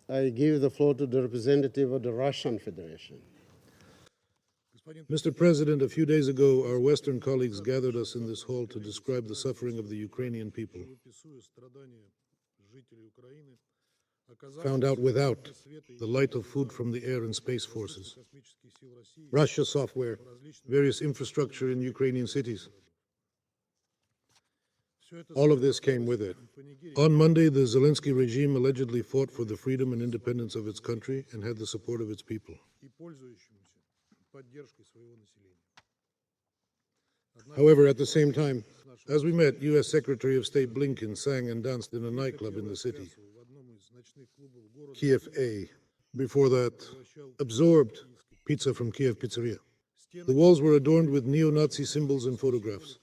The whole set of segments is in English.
I give the floor to the representative of the Russian Federation. Mr. President, a few days ago, our Western colleagues gathered us in this hall to describe the suffering of the Ukrainian people. Found out without the light of food from the air and space forces, Russia software, various infrastructure in Ukrainian cities. All of this came with it. On Monday, the Zelensky regime allegedly fought for the freedom and independence of its country and had the support of its people. However, at the same time, as we met, U.S. Secretary of State Blinken sang and danced in a nightclub in the city, Kiev A. Before that, absorbed pizza from Kiev Pizzeria. The walls were adorned with neo-Nazi symbols and photographs.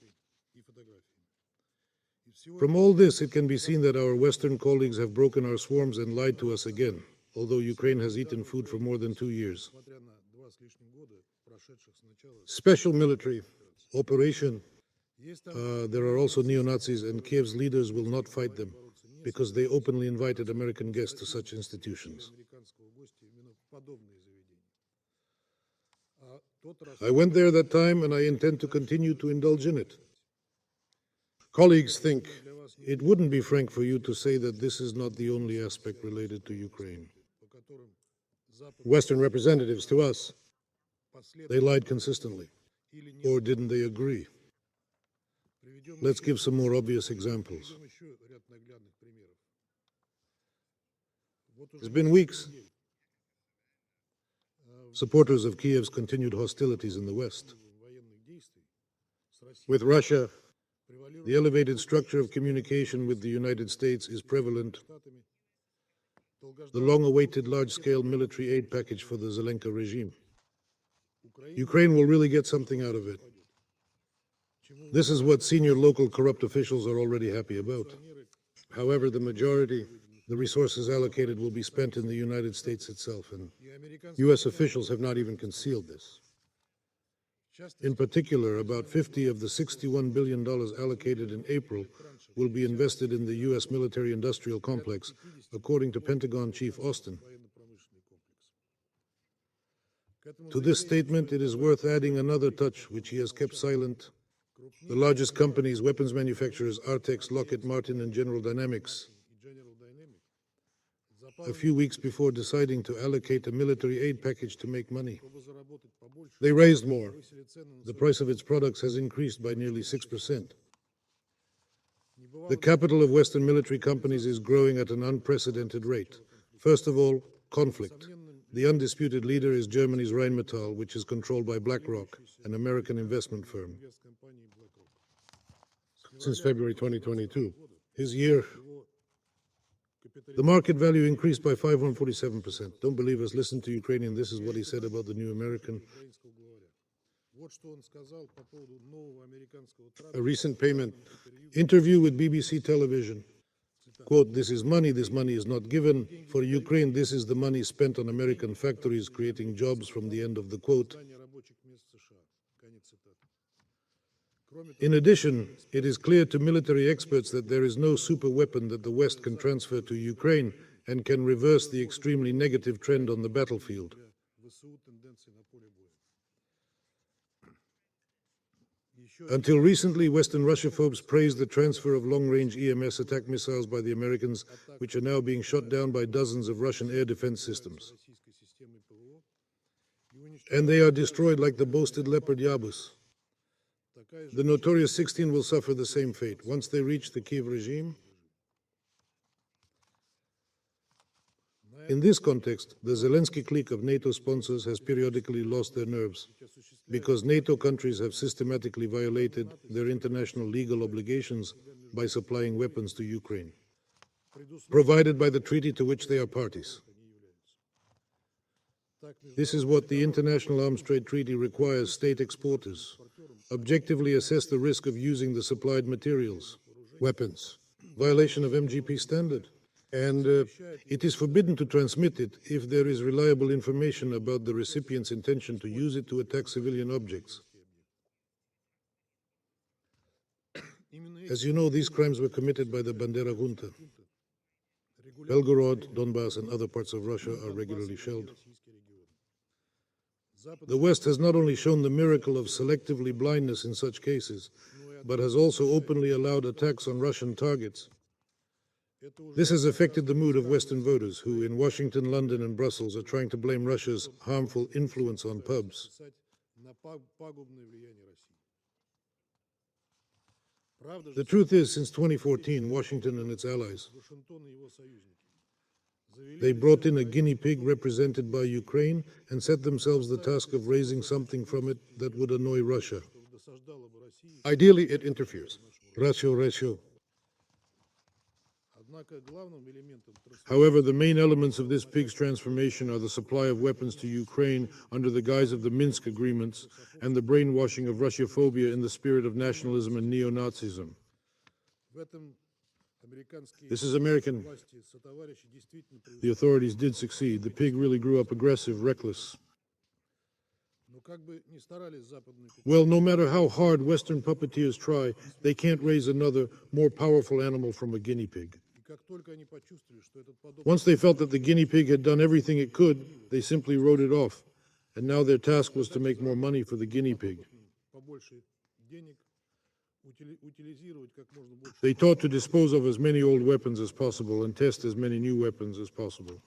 From all this, it can be seen that our Western colleagues have broken our swarms and lied to us again, although Ukraine has eaten food for more than 2 years. Special military operation. There are also neo-Nazis, and Kiev's leaders will not fight them because they openly invited American guests to such institutions. I went there that time, and I intend to continue to indulge in it. Colleagues think it wouldn't be frank for you to say that this is not the only aspect related to Ukraine. Western representatives to us, they lied consistently. Or didn't they agree? Let's give some more obvious examples. It's been weeks. Supporters of Kiev's continued hostilities in the West. With Russia, the elevated structure of communication with the United States is prevalent. The long-awaited large-scale military aid package for the Zelensky regime. Ukraine will really get something out of it. This is what senior local corrupt officials are already happy about. However, the majority, the resources allocated, will be spent in the United States itself, and U.S. officials have not even concealed this. In particular, about $50 of the $61 billion allocated in April will be invested in the U.S. military-industrial complex, according to Pentagon Chief Austin. To this statement, it is worth adding another touch, which he has kept silent. The largest companies, weapons manufacturers, Artex, Lockheed Martin, and General Dynamics, a few weeks before deciding to allocate a military aid package to make money. They raised more. The price of its products has increased by nearly 6%. The capital of Western military companies is growing at an unprecedented rate. First of all, conflict. The undisputed leader is Germany's Rheinmetall, which is controlled by BlackRock, an American investment firm. Since February 2022, his year, the market value increased by 547%. Don't believe us, listen to Ukrainian. This is what he said about the new American. A recent payment. Interview with BBC television. Quote, this is money is not given. For Ukraine, this is the money spent on American factories creating jobs, from the end of the quote. In addition, it is clear to military experts that there is no super weapon that the West can transfer to Ukraine and can reverse the extremely negative trend on the battlefield. Until recently, Western Russophobes praised the transfer of long-range EMS attack missiles by the Americans, which are now being shot down by dozens of Russian air defense systems. And they are destroyed like the boasted Leopard Yabus. The notorious 16 will suffer the same fate. Once they reach the Kiev regime, in this context, the Zelensky clique of NATO sponsors has periodically lost their nerves because NATO countries have systematically violated their international legal obligations by supplying weapons to Ukraine, provided by the treaty to which they are parties. This is what the International Arms Trade Treaty requires state exporters objectively assess the risk of using the supplied materials, weapons, violation of MGP standard, and it is forbidden to transmit it if there is reliable information about the recipient's intention to use it to attack civilian objects. As you know, these crimes were committed by the Bandera junta. Belgorod, Donbass, and other parts of Russia are regularly shelled. The West has not only shown the miracle of selectively blindness in such cases, but has also openly allowed attacks on Russian targets. This has affected the mood of Western voters who, in Washington, London, and Brussels, are trying to blame Russia's harmful influence on pubs. The truth is, since 2014, Washington and its allies, they brought in a guinea pig represented by Ukraine and set themselves the task of raising something from it that would annoy Russia. Ideally, it interferes. Ratio. However, the main elements of this pig's transformation are the supply of weapons to Ukraine under the guise of the Minsk agreements and the brainwashing of Russophobia in the spirit of nationalism and neo-Nazism. This is American. The authorities did succeed. The pig really grew up aggressive, reckless. Well, no matter how hard Western puppeteers try, they can't raise another, more powerful animal from a guinea pig. Once they felt that the guinea pig had done everything it could, they simply wrote it off. And now their task was to make more money for the guinea pig. They taught to dispose of as many old weapons as possible and test as many new weapons as possible.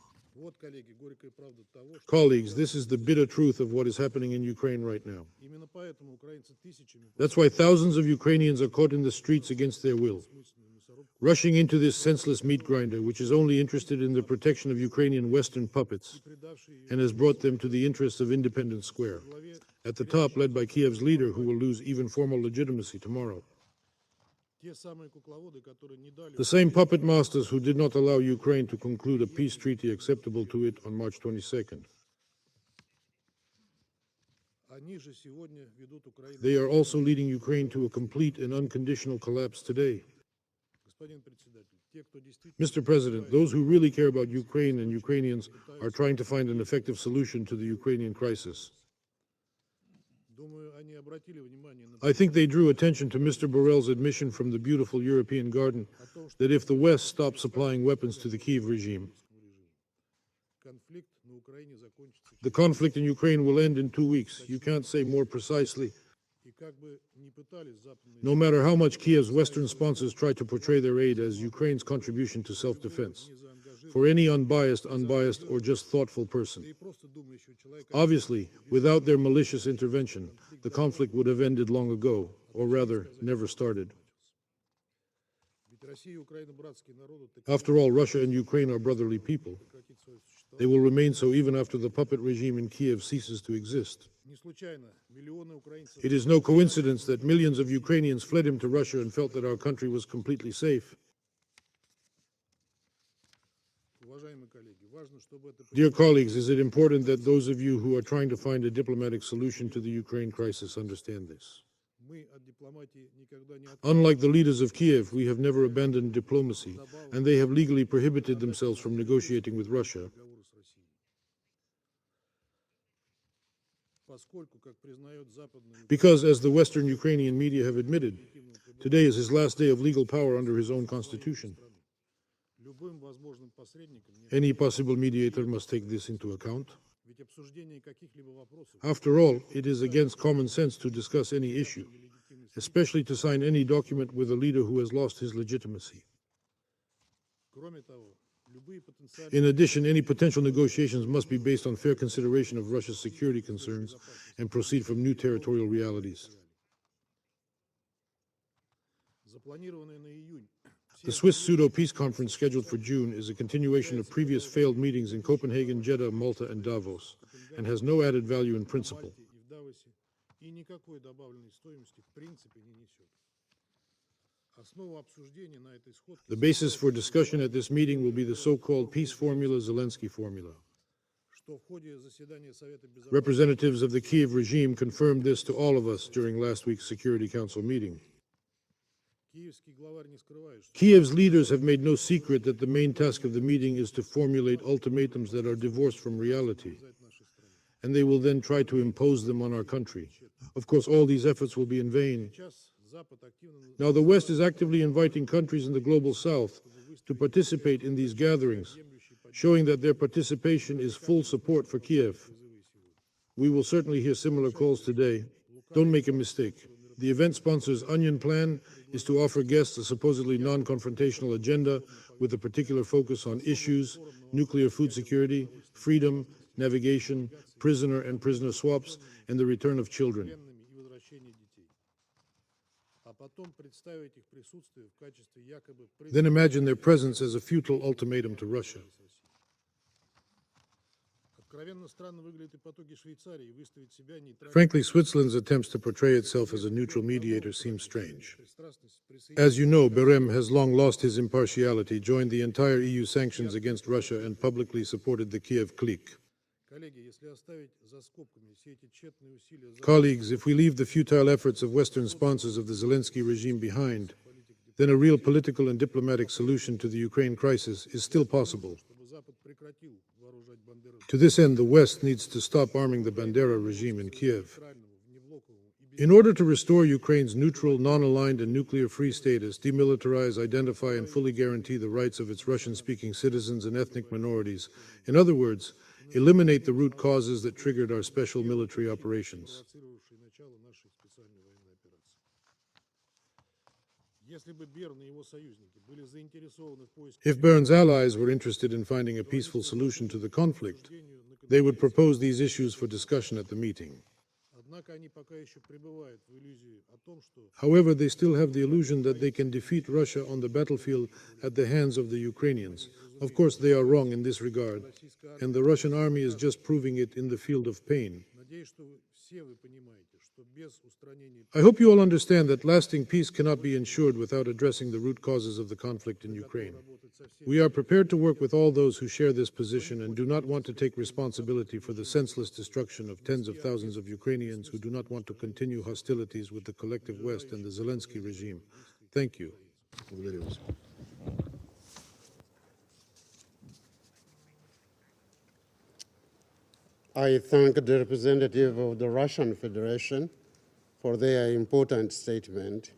Colleagues, this is the bitter truth of what is happening in Ukraine right now. That's why thousands of Ukrainians are caught in the streets against their will, rushing into this senseless meat grinder, which is only interested in the protection of Ukrainian Western puppets, and has brought them to the interests of Independence Square, at the top led by Kiev's leader, who will lose even formal legitimacy tomorrow. The same puppet masters who did not allow Ukraine to conclude a peace treaty acceptable to it on March 22nd. They are also leading Ukraine to a complete and unconditional collapse today. Mr. President, those who really care about Ukraine and Ukrainians are trying to find an effective solution to the Ukrainian crisis. I think they drew attention to Mr. Borrell's admission from the beautiful European garden that if the West stops supplying weapons to the Kiev regime, the conflict in Ukraine will end in 2 weeks. You can't say more precisely. No matter how much Kiev's Western sponsors try to portray their aid as Ukraine's contribution to self-defense, for any unbiased, or just thoughtful person. Obviously, without their malicious intervention, the conflict would have ended long ago, or rather, never started. After all, Russia and Ukraine are brotherly people. They will remain so even after the puppet regime in Kiev ceases to exist. It is no coincidence that millions of Ukrainians fled into Russia and felt that our country was completely safe. Dear colleagues, is it important that those of you who are trying to find a diplomatic solution to the Ukraine crisis understand this? Unlike the leaders of Kiev, we have never abandoned diplomacy, and they have legally prohibited themselves from negotiating with Russia. Because, as the Western Ukrainian media have admitted, today is his last day of legal power under his own constitution. Any possible mediator must take this into account. After all, it is against common sense to discuss any issue, especially to sign any document with a leader who has lost his legitimacy. In addition, any potential negotiations must be based on fair consideration of Russia's security concerns and proceed from new territorial realities. The Swiss pseudo-peace conference scheduled for June is a continuation of previous failed meetings in Copenhagen, Jeddah, Malta, and Davos, and has no added value in principle. The basis for discussion at this meeting will be the so-called peace formula, Zelensky formula. Representatives of the Kiev regime confirmed this to all of us during last week's Security Council meeting. Kiev's leaders have made no secret that the main task of the meeting is to formulate ultimatums that are divorced from reality, and they will then try to impose them on our country. Of course, all these efforts will be in vain. Now, the West is actively inviting countries in the global South to participate in these gatherings, showing that their participation is full support for Kiev. We will certainly hear similar calls today. Don't make a mistake. The event sponsor's onion plan is to offer guests a supposedly non-confrontational agenda with a particular focus on issues, nuclear food security, freedom, navigation, prisoner and prisoner swaps, and the return of children. Then imagine their presence as a futile ultimatum to Russia. Frankly, Switzerland's attempts to portray itself as a neutral mediator seem strange. As you know, Berem has long lost his impartiality, joined the entire EU sanctions against Russia, and publicly supported the Kiev clique. Colleagues, if we leave the futile efforts of Western sponsors of the Zelensky regime behind, then a real political and diplomatic solution to the Ukraine crisis is still possible. To this end, the West needs to stop arming the Bandera regime in Kiev. In order to restore Ukraine's neutral, non-aligned, and nuclear-free status, demilitarize, identify, and fully guarantee the rights of its Russian-speaking citizens and ethnic minorities, in other words, eliminate the root causes that triggered our special military operations. If Bern's allies were interested in finding a peaceful solution to the conflict, they would propose these issues for discussion at the meeting. However, they still have the illusion that they can defeat Russia on the battlefield at the hands of the Ukrainians. Of course, they are wrong in this regard, and the Russian army is just proving it in the field of pain. I hope you all understand that lasting peace cannot be ensured without addressing the root causes of the conflict in Ukraine. We are prepared to work with all those who share this position and do not want to take responsibility for the senseless destruction of tens of thousands of Ukrainians who do not want to continue hostilities with the collective West and the Zelensky regime. Thank you. I thank the representative of the Russian Federation for their important statement.